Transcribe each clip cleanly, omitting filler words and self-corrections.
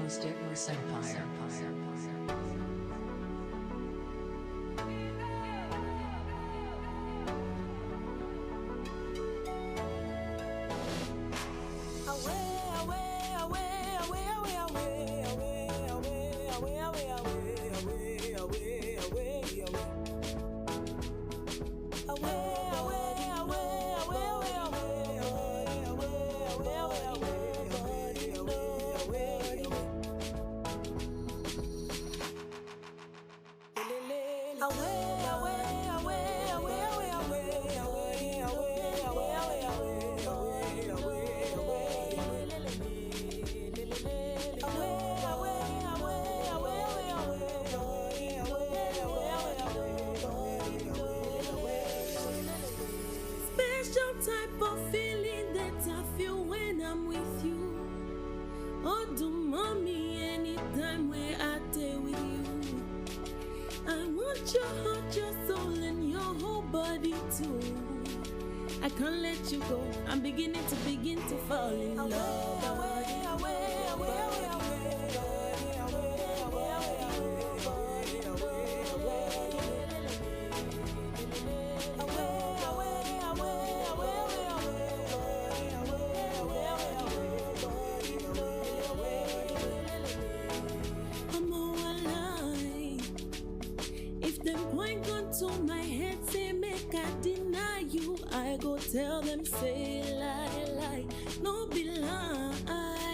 Glitterspolish Empire. Special type of feeling that I feel when I'm with you. Oh, do mommy, anytime where I stay with you. I want your heart, your soul, and your whole body too. I can't let you go. I'm beginning to fall in love. To my head, say make I deny you. I go tell them, say lie, no be lie,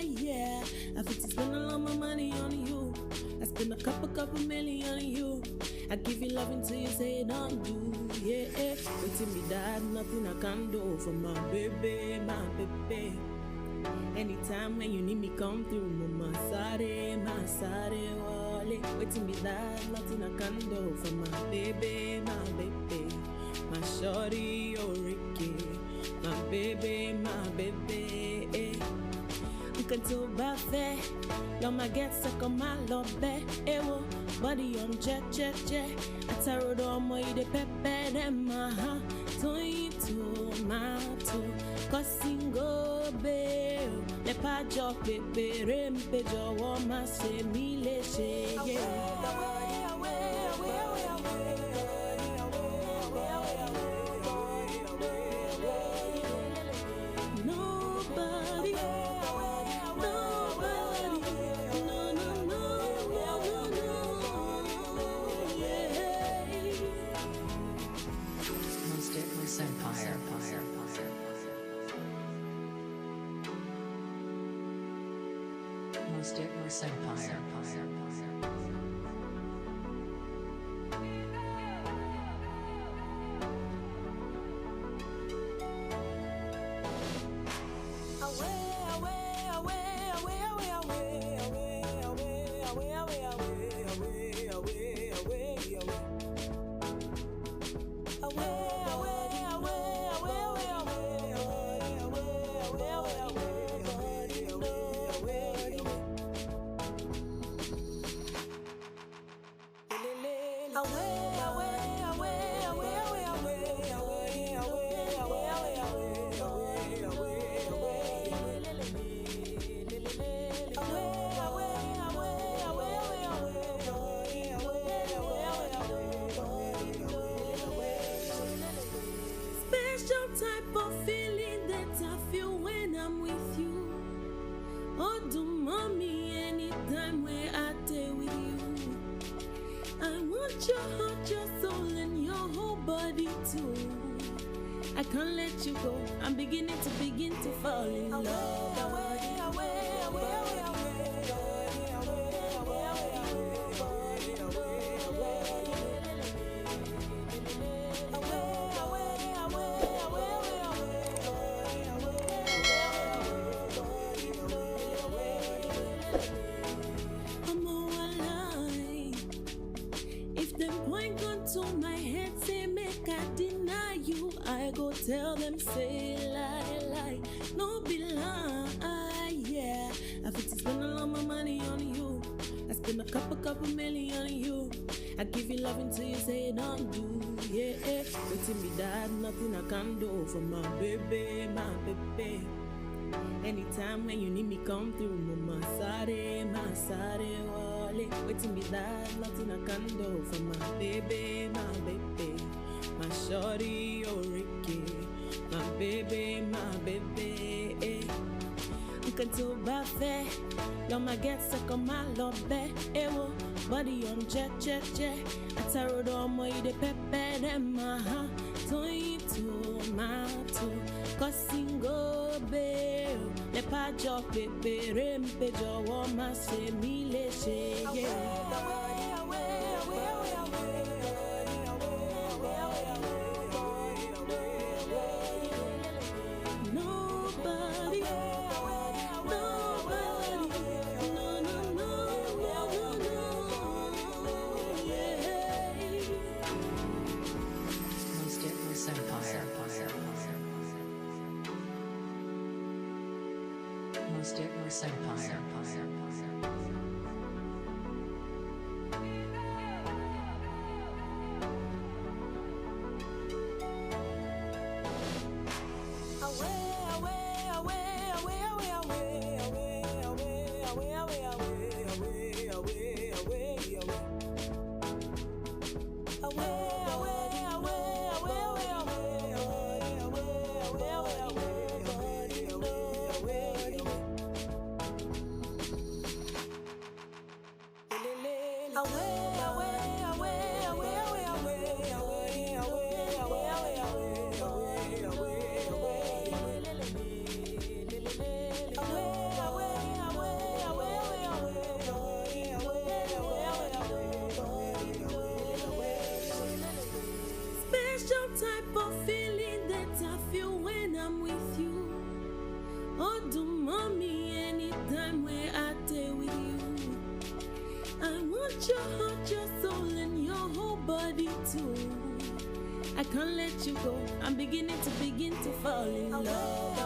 yeah. I fit to spend all my money on you. I spend a couple million on you. I give you love until you say don't do, yeah. Waiting me that nothing I can do for my baby, my baby. Anytime when you need me, come through, my sare, wale. Waiting me that nothing I can do for my baby, my shorty, oh Ricky, my baby, Uncle to buffet, y'all my get suck on my love bed, ewo, body on check, I tarot on my de pepe, them, tomato. Kosingo be le pa jo pepe rempe jo wo ma se mi le she nobody Glitterspolish Empire. Glitterspolish Empire. Special type of feeling that I feel when I'm with you. Oh, do mommy, anytime where I stay with you. I want your heart, your soul, and your whole body too. I can't let you go. I'm beginning to fall in love. To my head, say make I deny you. I go tell them, say lie, no be lie, yeah. I fit to spend all my money on you. I spend a couple million on you. I give you love until you say don't do, yeah. Waiting me that nothing I can do for my baby, Anytime when you need me, come through. Mama sare, wale. Waiting me that, nothing I can do for my baby, my shorty, oh Ricky, my baby, Nkan to bafe, loma get sick on my lobe, ewo, body on jet, ataro do mo ide pepe dem ha, toy to ma to, kosingo be, le pa jo pepe rempe jo wo ma se mi le she Most Ignorous Empire. Special type of feeling that I feel when I'm with you. Oh, do mommy anytime where I stay with you. I want your heart, your soul, and your whole body too. I can't let you go. I'm beginning to fall in love.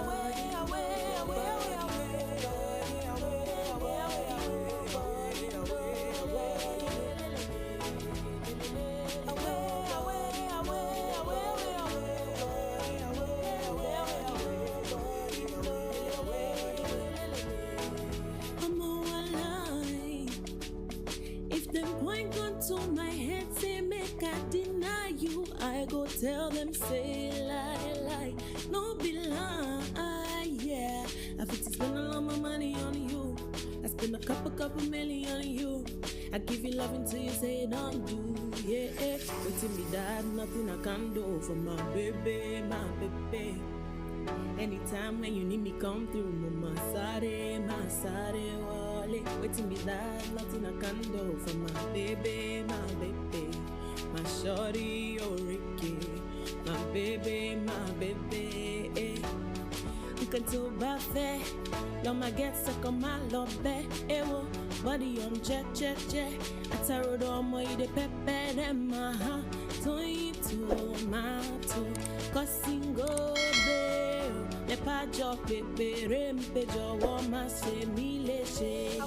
To my head, say make I deny you. I go tell them, say lie, no be lie, yeah. I fit to spend all of my money on you. I spend a couple million on you. I give you love until you say don't do, yeah. Waiting me that, nothing I can do for my baby. Anytime when you need me, come through. Mama sare, wale. Waiting me that, nothing I can do for my baby, my shorty, oh Ricky, my baby. Nkan to bafe, loma get sick on my lobe, ewo, body on jet, ataro do mo ide pepe dem ha, toy to ma to, kosingo be, le pa jo pepe rempe jo wo ma se mi le she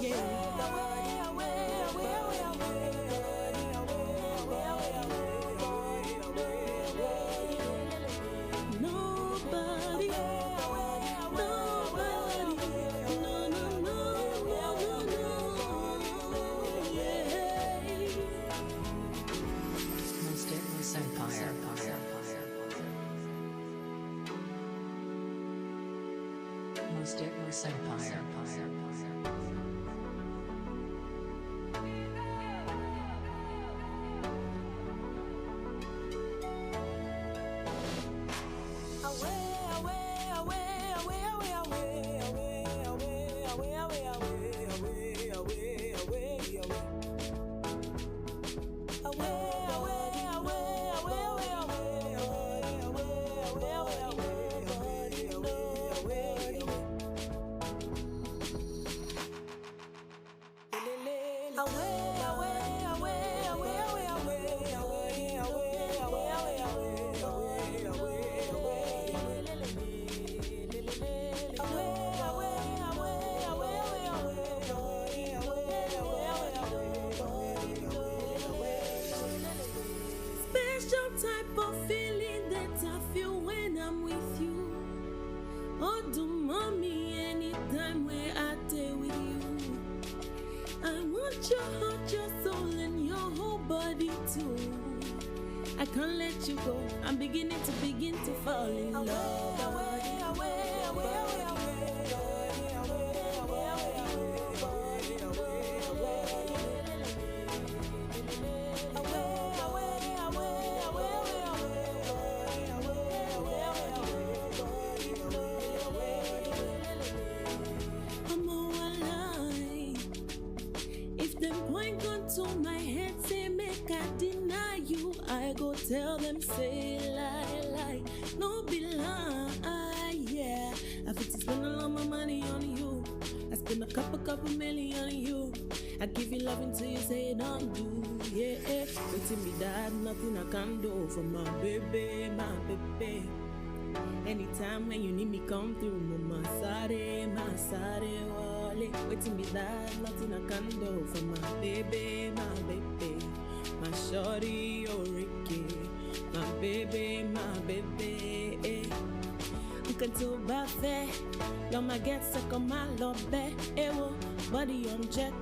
Most Ignorous Empire. Type of feeling that I feel when I'm with you. Oh, do mommy want your heart, your soul, and your whole body too. I can't let you go. I'm beginning to fall in love. To my head, say make I deny you. I go tell them, say lie. No be lie, yeah. I fit to spend all my money on you. I spend a couple million on you. I give you love until you say don't do, yeah. Waiting me that nothing I can do for my baby, my baby. Anytime when you need me, come through, my side, wale. Waiting me that nothing I can do for my baby, my shorty, oh Ricky, my baby, Uncle to buffet, love my get suck on my love bed, ewo, body on jet,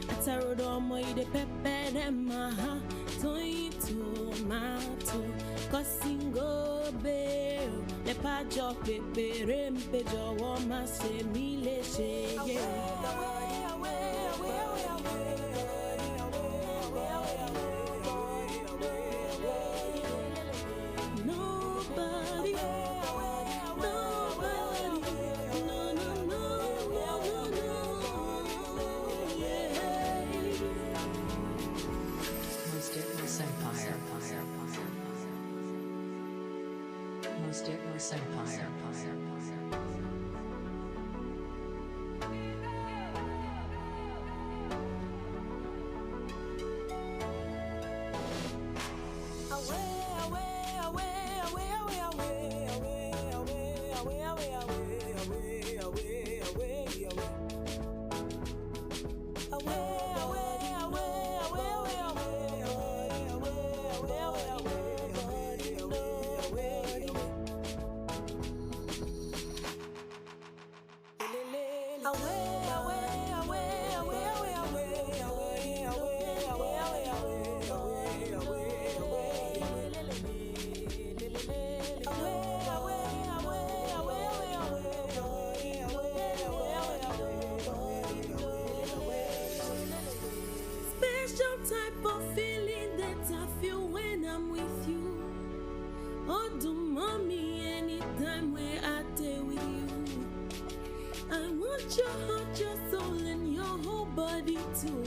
ataro do mo ide pepe dem my heart, tomato, cosingo be, le pa jo pepe, rempe jo woma se mi leche, yeah. Glitterspolish Empire. Type of feeling that I feel when I'm with you. Oh, do mommy anytime where I stay with you. I want your heart, your soul, and your whole body too.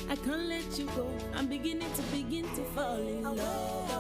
I can't let you go. I'm beginning to fall in love.